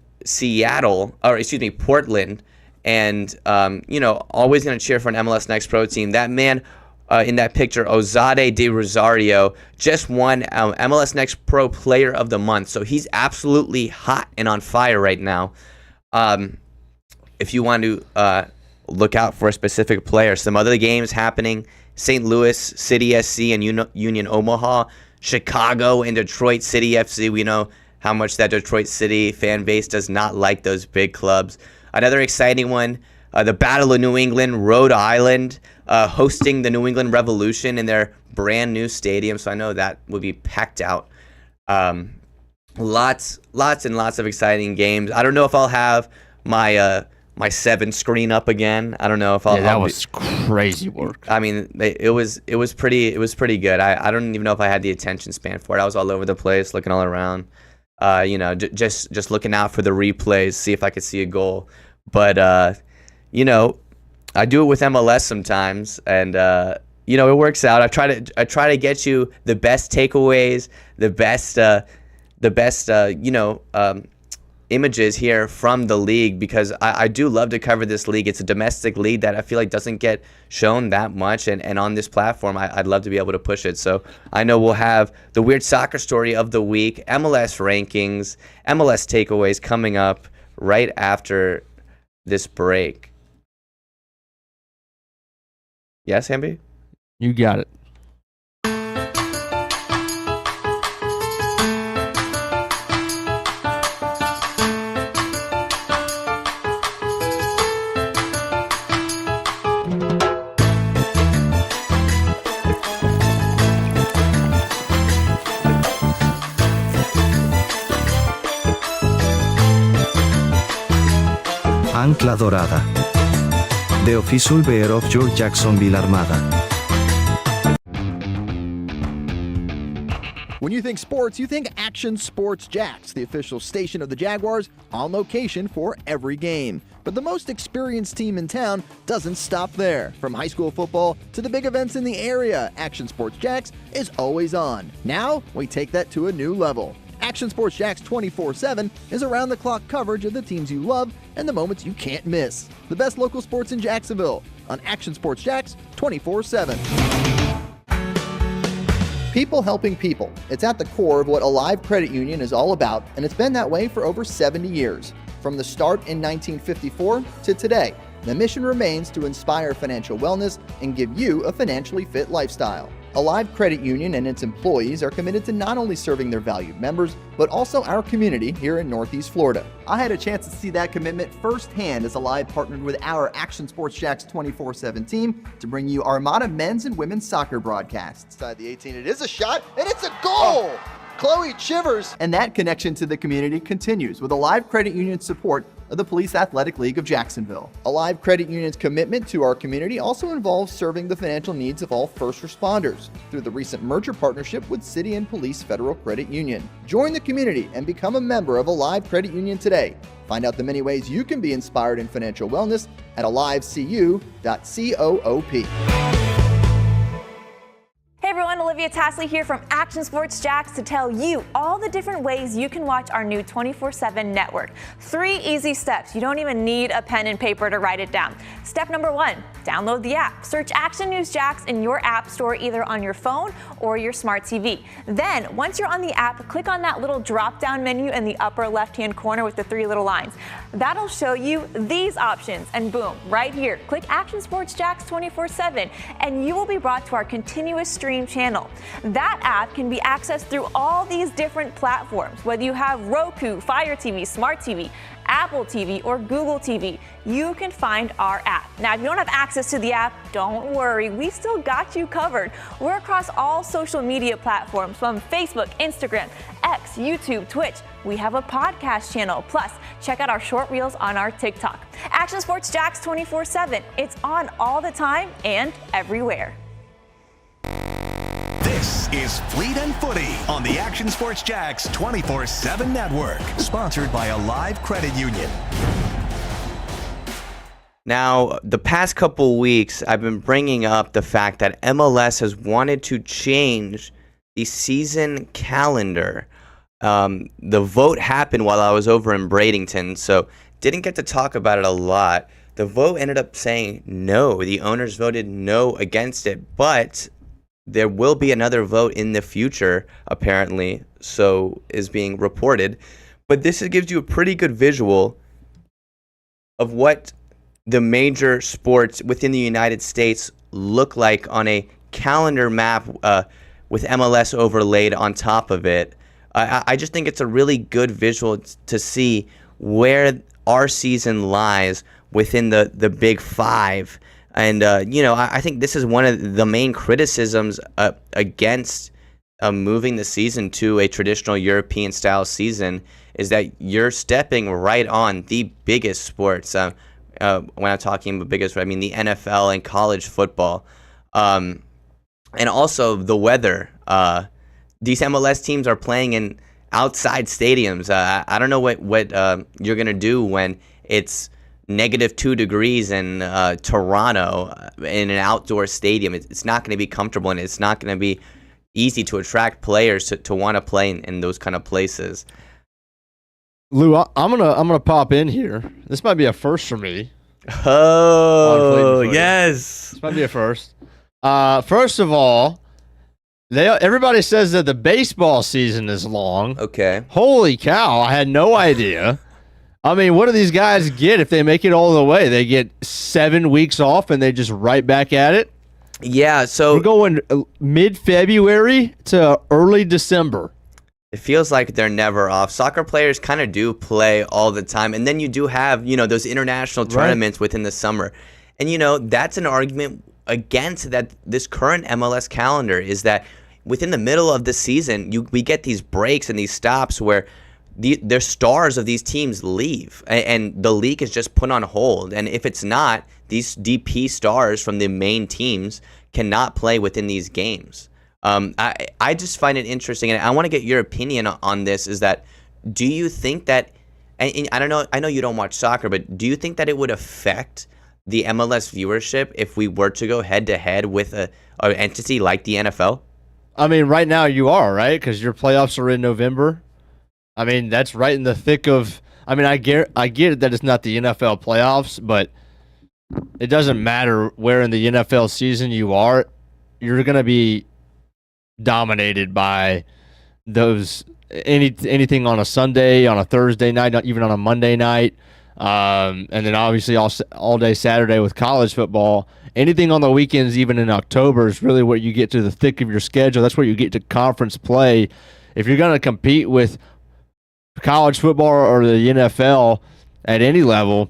Portland. And, always going to cheer for an MLS Next Pro team. That man in that picture, Ozade de Rosario, just won MLS Next Pro Player of the Month. So he's absolutely hot and on fire right now. If you want to look out for a specific player, some other games happening: St. Louis City SC and Union Omaha, Chicago and Detroit City FC. We know how much that Detroit City fan base does not like those big clubs. Another exciting one, the Battle of New England, Rhode Island, hosting the New England Revolution in their brand new stadium. So I know that will be packed out. Lots and lots of exciting games. I don't know if I'll have my 7 screen up again. I don't know if I'll. Yeah, that was crazy work. I mean, it was pretty good. I don't even know if I had the attention span for it. I was all over the place, looking all around. Just looking out for the replays, see if I could see a goal. But I do it with MLS sometimes, and it works out. I try to get you the best takeaways, the best images here from the league, because I do love to cover this league. It's a domestic league that I feel like doesn't get shown that much, and on this platform I'd love to be able to push it. So I know we'll have the weird soccer story of the week, MLS rankings, MLS takeaways coming up right after this break. Yes, Hamby? You got it. Ancla Dorada. The official bear of your Jacksonville Armada. When you think sports, you think Action Sports Jacks, the official station of the Jaguars, on location for every game. But the most experienced team in town doesn't stop there. From high school football to the big events in the area, Action Sports Jacks is always on. Now, we take that to a new level. Action Sports Jacks 24/7 is around-the-clock coverage of the teams you love and the moments you can't miss. The best local sports in Jacksonville on Action Sports Jacks 24/7. People helping people. It's at the core of what Alive Credit Union is all about, and it's been that way for over 70 years. From the start in 1954 to today, the mission remains to inspire financial wellness and give you a financially fit lifestyle. Alive Credit Union and its employees are committed to not only serving their valued members, but also our community here in Northeast Florida. I had a chance to see that commitment firsthand as Alive partnered with our Action Sports Jacks 24/7 team to bring you Armada men's and women's soccer broadcasts. Inside the 18, it is a shot, and it's a goal! Chloe Chivers! And that connection to the community continues with Alive Credit Union's support of the Police Athletic League of Jacksonville. Alive Credit Union's commitment to our community also involves serving the financial needs of all first responders through the recent merger partnership with City and Police Federal Credit Union. Join the community and become a member of Alive Credit Union today. Find out the many ways you can be inspired in financial wellness at alivecu.coop. Hey everyone, Olivia Tasley here from Action Sports Jacks to tell you all the different ways you can watch our new 24/7 network. 3 easy steps. You don't even need a pen and paper to write it down. Step number 1, download the app. Search Action News Jacks in your app store either on your phone or your smart TV. Then, once you're on the app, click on that little drop-down menu in the upper left-hand corner with the 3 little lines. That'll show you these options, and boom, right here, click Action Sports Jacks 24/7, and you will be brought to our continuous stream channel. That app can be accessed through all these different platforms. Whether you have Roku, Fire TV, Smart TV, Apple TV, or Google TV, you can find our app. Now, if you don't have access to the app, don't worry, we still got you covered. We're across all social media platforms from Facebook, Instagram, X, YouTube, Twitch. We have a podcast channel. Plus, check out our short reels on our TikTok. Action Sports Jacks 24/7. It's on all the time and everywhere. This is Fleet and Footy on the Action Sports Jacks 24/7 network, sponsored by Alive Credit Union. Now, the past couple weeks, I've been bringing up the fact that MLS has wanted to change the season calendar. The vote happened while I was over in Bradenton, so didn't get to talk about it a lot. The vote ended up saying no. The owners voted no against it, but there will be another vote in the future, apparently, so is being reported. But this gives you a pretty good visual of what the major sports within the United States look like on a calendar map with MLS overlaid on top of it. I just think it's a really good visual to see where our season lies within the Big Five. And, I think this is one of the main criticisms against moving the season to a traditional European-style season is that you're stepping right on the biggest sports. When I'm talking about biggest, I mean the NFL and college football. And also the weather. These MLS teams are playing in outside stadiums. I don't know what you're going to do when it's -2 degrees in Toronto in an outdoor stadium. It's not going to be comfortable, and it's not going to be easy to attract players to want to play in those kind of places. Lou, I'm gonna pop in here. This might be a first for me. Oh, yes. This might be a first. First of all, everybody says that the baseball season is long. Okay. Holy cow, I had no idea. I mean, what do these guys get if they make it all the way? They get 7 weeks off and they just right back at it? Yeah, so we're going mid-February to early December. It feels like they're never off. Soccer players kind of do play all the time. And then you do have, those international tournaments within the summer. And, that's an argument against that this current MLS calendar is that within the middle of the season, we get these breaks and these stops where the stars of these teams leave. And the league is just put on hold. And if it's not, these DP stars from the main teams cannot play within these games. I just find it interesting, and I want to get your opinion on this, is that do you think that, and I know you don't watch soccer, but do you think that it would affect the MLS viewership if we were to go head-to-head with an entity like the NFL? I mean, right now you are, right? Because your playoffs are in November. I mean, that's right in the thick of, I get it that it's not the NFL playoffs, but it doesn't matter where in the NFL season you are. You're going to be dominated by those anything on a Sunday, on a Thursday night, not even on a Monday night, and then obviously all day Saturday with college football. Anything on the weekends, even in October, is really what you get to the thick of your schedule. That's where you get to conference play. If you're going to compete with college football or the NFL at any level,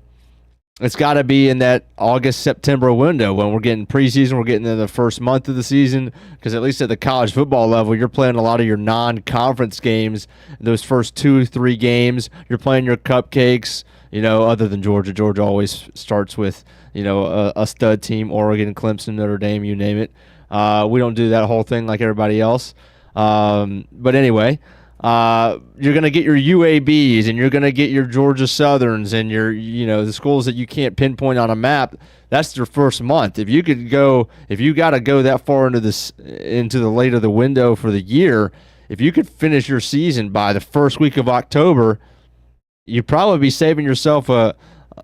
it's got to be in that August-September window when we're getting preseason, we're getting in the first month of the season, because at least at the college football level, you're playing a lot of your non-conference games. Those first 2-3 games, you're playing your cupcakes, other than Georgia. Georgia always starts with, a stud team, Oregon, Clemson, Notre Dame, you name it. We don't do that whole thing like everybody else. But anyway, you're going to get your UABs and you're going to get your Georgia Southerns and your, the schools that you can't pinpoint on a map. That's your first month. If you got to go that far into the late of the window for the year, if you could finish your season by the first week of October, you'd probably be saving yourself a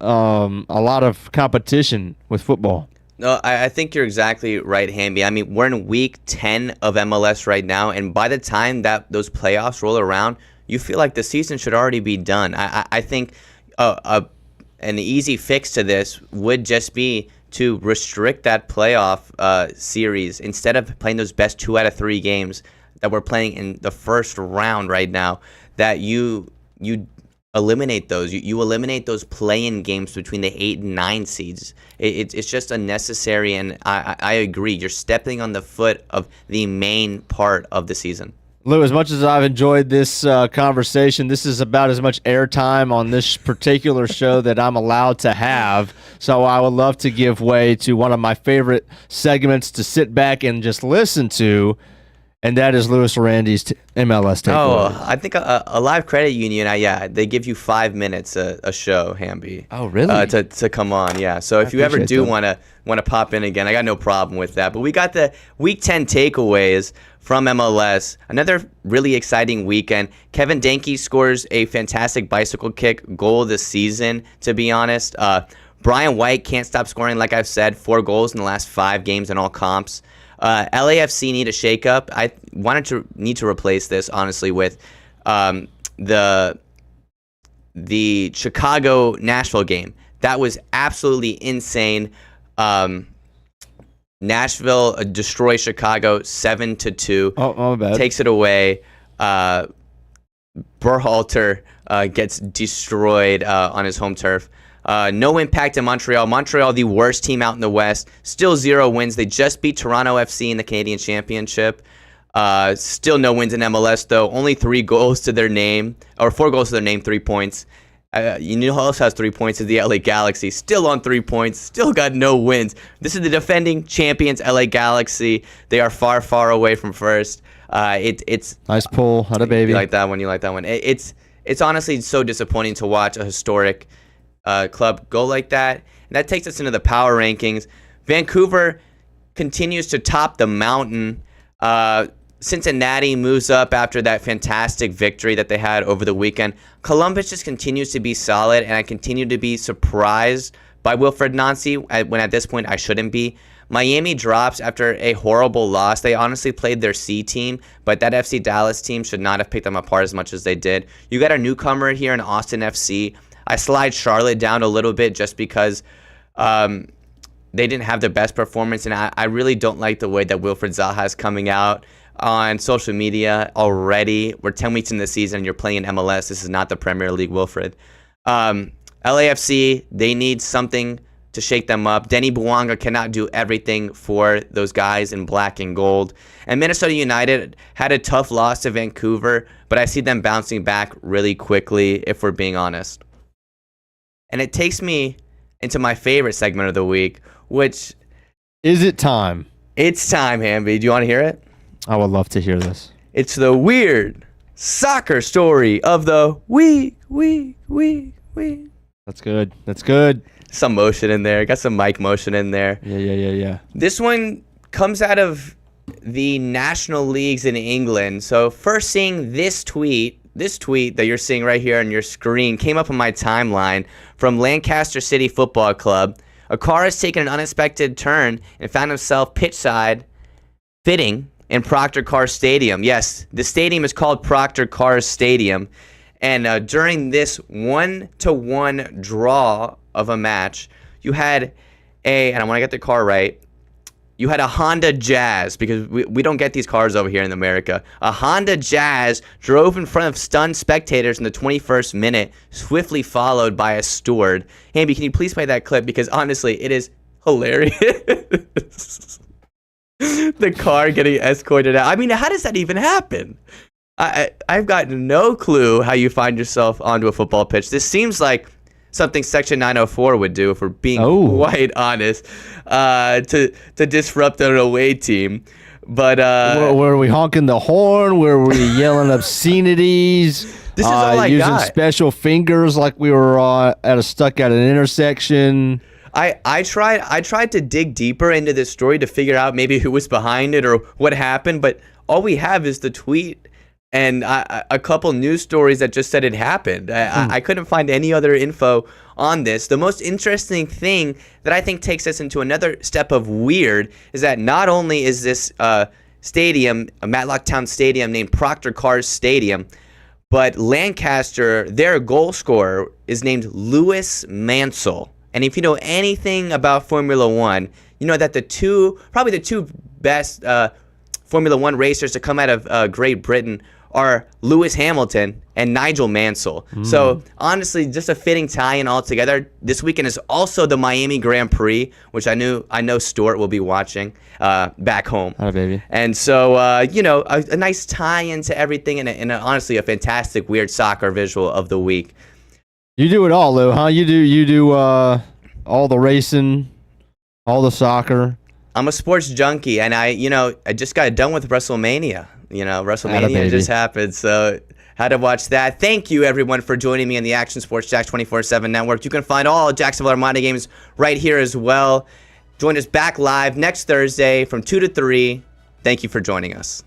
lot of competition with football. No, I think you're exactly right, Hamby. I mean, we're in week 10 of MLS right now, and by the time that those playoffs roll around, you feel like the season should already be done. I think an easy fix to this would just be to restrict that playoff series. Instead of playing those best 2 out of 3 games that we're playing in the first round right now, that you eliminate those. You eliminate those play-in games between the 8 and 9 seeds. It's just unnecessary, and I agree. You're stepping on the foot of the main part of the season. Lou, as much as I've enjoyed this conversation, this is about as much airtime on this particular show that I'm allowed to have. So I would love to give way to one of my favorite segments to sit back and just listen to. And that is Louis Llerandi's MLS takeaway. Oh, I think a live credit union, they give you 5 minutes a show, Hamby. Oh, really? To come on, yeah. So if you ever do want to pop in again, I got no problem with that. But we got the Week 10 takeaways from MLS. Another really exciting weekend. Kevin Danke scores a fantastic bicycle kick goal this season, to be honest. Brian White can't stop scoring, like I've said, 4 goals in the last 5 games in all comps. LAFC need a shakeup. I need to replace this, honestly, with the Chicago-Nashville game. That was absolutely insane. Nashville destroys Chicago 7-2. Oh, my bad. Takes it away. Berhalter gets destroyed on his home turf. No impact in Montreal. Montreal, the worst team out in the West. Still 0 wins. They just beat Toronto FC in the Canadian Championship. Still no wins in MLS, though. Only 3 goals to their name, or 4 goals to their name, 3 points. You know who else has 3 points is the LA Galaxy. Still on 3 points. Still got no wins. This is the defending champions, LA Galaxy. They are far, far away from first. It's nice pull. Had a baby. You like that one. It's honestly so disappointing to watch a historic club go like that. And that takes us into the power rankings. Vancouver continues to top the mountain. Cincinnati moves up after that fantastic victory that they had over the weekend. Columbus just continues to be solid, and I continue to be surprised by Wilfred Nancy when at this point I shouldn't be. Miami drops after a horrible loss. They honestly played their C team, but that FC Dallas team should not have picked them apart as much as they did. You got a newcomer here in Austin FC. I slide Charlotte down a little bit just because they didn't have the best performance, and I really don't like the way that Wilfred Zaha is coming out on social media already. We're 10 weeks in the season, and you're playing MLS. This is not the Premier League, Wilfred. LAFC, they need something to shake them up. Denny Bouanga cannot do everything for those guys in black and gold. And Minnesota United had a tough loss to Vancouver, but I see them bouncing back really quickly, if we're being honest. And it takes me into my favorite segment of the week, which... Is it time? It's time, Hamby. Do you want to hear it? I would love to hear this. It's the weird soccer story of the week. That's good. That's good. Some motion in there. Got some mic motion in there. Yeah. This one comes out of the national leagues in England. So first seeing this tweet that you're seeing right here on your screen came up on my timeline from Lancaster City Football Club. A car has taken an unexpected turn and found himself pitchside fitting in Proctor Cars Stadium. Yes, the stadium is called Proctor Cars Stadium. And during this 1-1 draw of a match, you had and I want to get the car right, you had a Honda Jazz, because we don't get these cars over here in America. A Honda Jazz drove in front of stunned spectators in the 21st minute, swiftly followed by a steward. Hamby, can you please play that clip? Because honestly, it is hilarious. The car getting escorted out. I mean, how does that even happen? I've got no clue how you find yourself onto a football pitch. This seems like something Section 904 would do, if we're being quite honest, to disrupt an away team. But were we honking the horn? Were we yelling obscenities? This is all I using got. Special fingers like we were stuck at an intersection. I tried to dig deeper into this story to figure out maybe who was behind it or what happened, but all we have is the tweet and a couple news stories that just said it happened. I couldn't find any other info on this. The most interesting thing that I think takes us into another step of weird is that not only is this stadium, a Matlock Town stadium named Proctor Cars Stadium, but Lancaster, their goal scorer is named Louis Mansell. And if you know anything about Formula One, you know that probably the two best Formula One racers to come out of Great Britain are Lewis Hamilton and Nigel Mansell. So honestly, just a fitting tie-in altogether. This weekend is also the Miami Grand Prix, which I know Stuart will be watching back home. Hi, baby. And so a nice tie-in to everything, and honestly a fantastic weird soccer visual of the week. You do it all, Lou, huh? You do all the racing, all the soccer. I'm a sports junkie, and I just got done with WrestleMania. WrestleMania just happened, so had to watch that. Thank you, everyone, for joining me on the Action Sports Jacks 24/7 Network. You can find all Jacksonville Armada games right here as well. Join us back live next Thursday from 2 to 3. Thank you for joining us.